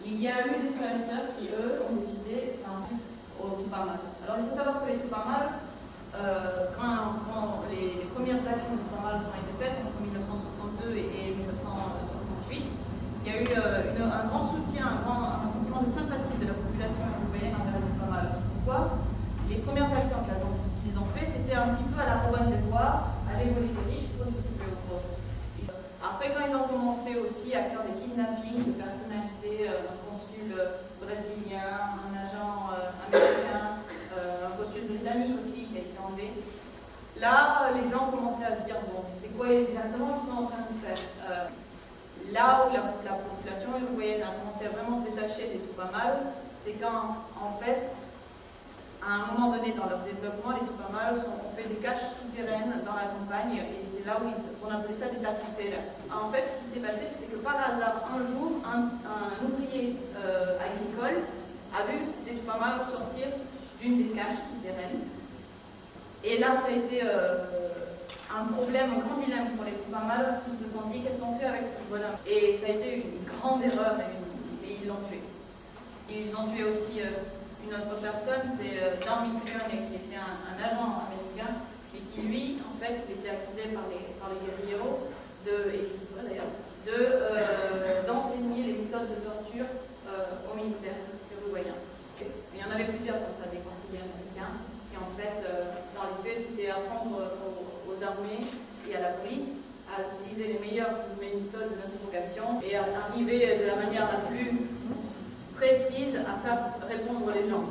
il y a eu des frères et sœurs qui, eux, ont décidé d'en faire aux Tupamaros. Alors, il faut savoir que les Tupamaros, quand les premières actions des Tupamaros ont été faites entre 1962 et 1968, il y a eu un grand soutien, un sentiment de sympathie de la population uruguayenne envers les Tupamaros. Pourquoi? Les premières actions qu'ils ont faites, c'était un petit peu à la Robin des Bois, aller voler les riches pour distribuer aux pauvres. Après, quand ils ont commencé aussi à faire des kidnappings de personnalités, un consul brésilien, un agent américain, un consul britannique aussi qui a été enlevé, là, les gens commençaient à se dire, bon, c'est quoi exactement qu'ils sont en train de faire? Là où la population uruguayenne a commencé à vraiment se détacher des Tupamaros, c'est quand, en fait, à un moment donné dans leur développement, les Tupamaros ont fait des caches souterraines dans la campagne et c'est là où on appelait ça des tapuceras. En fait, ce qui s'est passé, c'est que par hasard, un jour, un ouvrier agricole a vu des Tupamaros sortir d'une des caches souterraines. Et là, ça a été un problème, un grand dilemme pour les Tupamaros qui se sont dit qu'est-ce qu'on fait avec ce bonhomme. Et ça a été une grande erreur et ils l'ont tué. Ils ont tué aussi une autre personne, c'est Don Mitrione, qui était un agent américain, et qui lui, en fait, il était accusé par les guerrilleros d'enseigner les méthodes de torture aux militaires uruguayens. Il y en avait plusieurs comme ça, des conseillers américains, qui en fait, dans les faits, c'était apprendre aux armées et à la police à utiliser les meilleures méthodes de l'interrogation et à arriver de la manière la plus précise à faire répondre les gens.